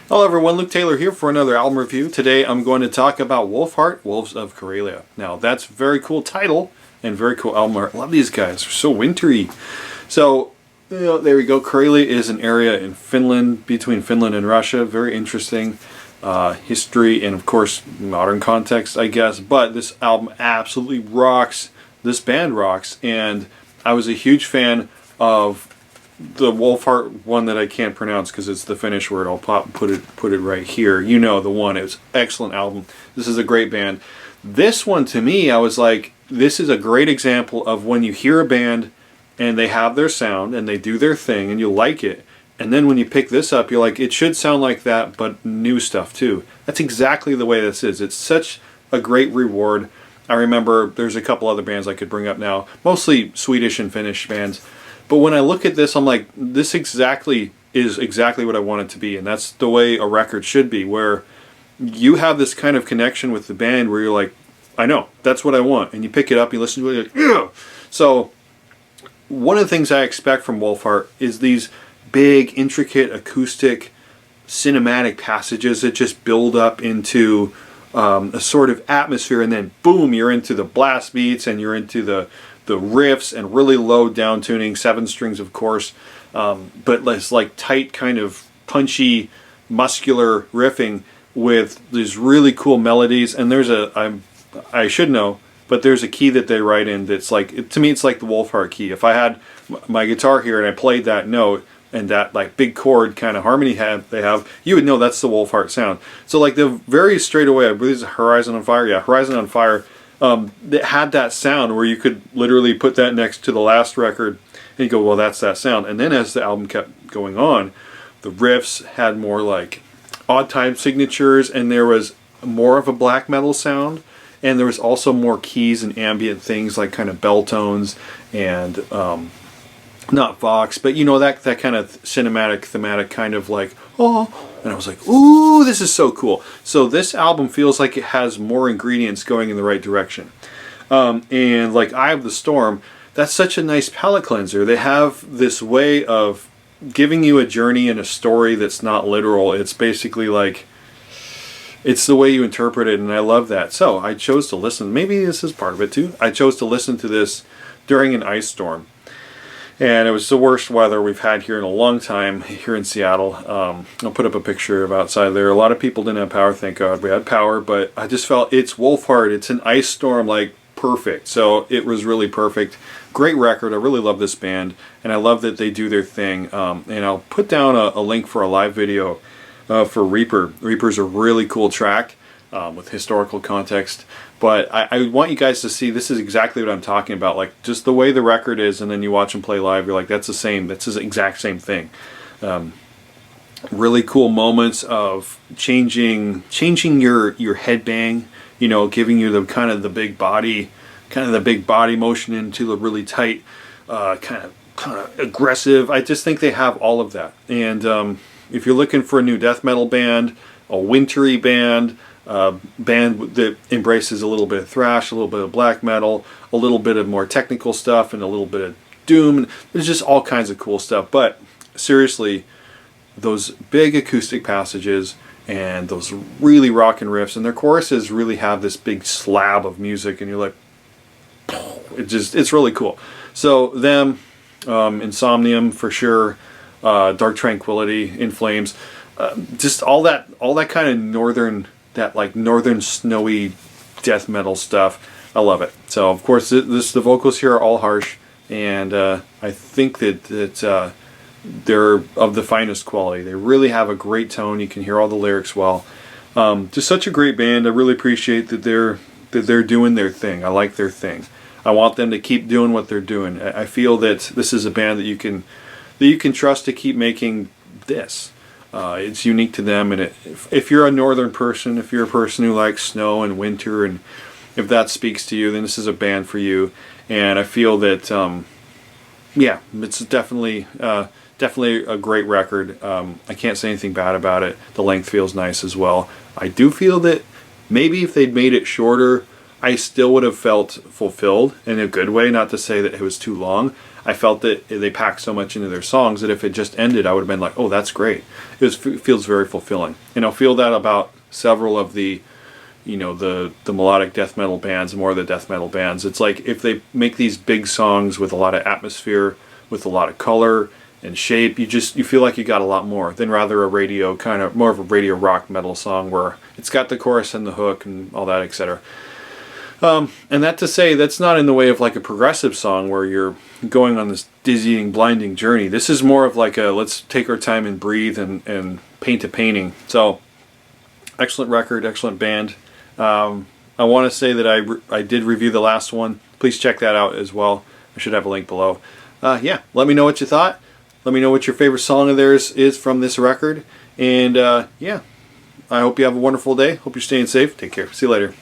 Hello everyone, Luke Taylor here for another album review. Today I'm going to talk about Wolfheart, Wolves of Karelia. Now that's a very cool title and very cool album art. I love these guys, they're so wintry. So, there we go. Karelia is an area in Finland, between Finland and Russia. Very interesting history and of course modern context, I guess. But this album absolutely rocks. This band rocks, and I was a huge fan of the Wolfheart one that I can't pronounce because it's the Finnish word. I'll put it right here. You know the one. It's an excellent album. This is a great band. This one, to me, I was like, this is a great example of when you hear a band and they have their sound and they do their thing and you like it, and then when you pick this up, you're like, it should sound like that, but new stuff too. That's exactly the way this is. It's such a great reward. I remember there's a couple other bands I could bring up now, mostly Swedish and Finnish bands. But when I look at this, I'm like, this is exactly what I want it to be. And that's the way a record should be, where you have this kind of connection with the band where you're like, I know, that's what I want. And you pick it up, you listen to it, you're like, yeah. So one of the things I expect from Wolfheart is these big, intricate, acoustic, cinematic passages that just build up into a sort of atmosphere, and then boom, you're into the blast beats and you're into the riffs and really low down tuning, 7 strings of course, but less like tight, kind of punchy, muscular riffing with these really cool melodies. And there's I should know, but there's a key that they write in that's like, to me it's like the Wolfheart key. If I had my guitar here and I played that note and that like big chord kind of harmony they have, you would know that's the Wolfheart sound. So like the very straight away, I believe it's Horizon on Fire, yeah, Horizon on Fire, that had that sound where you could literally put that next to the last record and you go, well, that's that sound. And then as the album kept going on, the riffs had more like odd time signatures, and there was more of a black metal sound, and there was also more keys and ambient things like kind of bell tones and not Vox, but you know, that kind of cinematic, thematic kind of like, oh, and I was like, ooh, this is so cool. So this album feels like it has more ingredients going in the right direction. And like Eye of the Storm, that's such a nice palate cleanser. They have this way of giving you a journey and a story that's not literal. It's basically like, it's the way you interpret it, and I love that. So I chose to listen. Maybe this is part of it too. I chose to listen to this during an ice storm. And it was the worst weather we've had here in a long time here in Seattle. I'll put up a picture of outside there. A lot of people didn't have power, thank God. We had power, but I just felt it's Wolfheart. It's an ice storm, like perfect. So it was really perfect. Great record. I really love this band, and I love that they do their thing. And I'll put down a link for a live video for Reaper. Reaper's a really cool track with historical context. But I want you guys to see, this is exactly what I'm talking about. Like, just the way the record is, and then you watch them play live, you're like, that's the exact same thing. Really cool moments of changing your headbang, you know, giving you the kind of the big body motion into the really tight, kind of aggressive. I just think they have all of that. And if you're looking for a new death metal band, a wintry band that embraces a little bit of thrash, a little bit of black metal, a little bit of more technical stuff, and a little bit of doom. There's just all kinds of cool stuff. But seriously, those big acoustic passages and those really rockin' riffs, and their choruses really have this big slab of music, and you're like, it's really cool. So them, Insomnium for sure, Dark Tranquility, In Flames, just all that kind of northern snowy death metal stuff. I love it. So of course the vocals here are all harsh, and I think that they're of the finest quality. They really have a great tone. You can hear all the lyrics well. Just such a great band. I really appreciate that they're doing their thing. I like their thing. I want them to keep doing what they're doing. I feel that this is a band that you can trust to keep making this. It's unique to them, and if you're a northern person, if you're a person who likes snow and winter, and if that speaks to you, then this is a band for you. And I feel that, yeah, it's definitely a great record. I can't say anything bad about it. The length feels nice as well. I do feel that maybe if they'd made it shorter, I still would have felt fulfilled in a good way. Not to say that it was too long. I felt that they packed so much into their songs that if it just ended, I would have been like, oh, that's great. It feels very fulfilling. And I feel that about several of the, the melodic death metal bands, more of the death metal bands. It's like if they make these big songs with a lot of atmosphere, with a lot of color and shape, you feel like you got a lot more than rather a radio kind of more of a radio rock metal song where it's got the chorus and the hook and all that, etc. And that to say, that's not in the way of like a progressive song where you're going on this dizzying, blinding journey. This is more of like a let's take our time and breathe and paint a painting. So, excellent record, excellent band. I want to say that I did review the last one. Please check that out as well. I should have a link below. Yeah, let me know what you thought. Let me know what your favorite song of theirs is from this record. And yeah, I hope you have a wonderful day. Hope you're staying safe. Take care. See you later.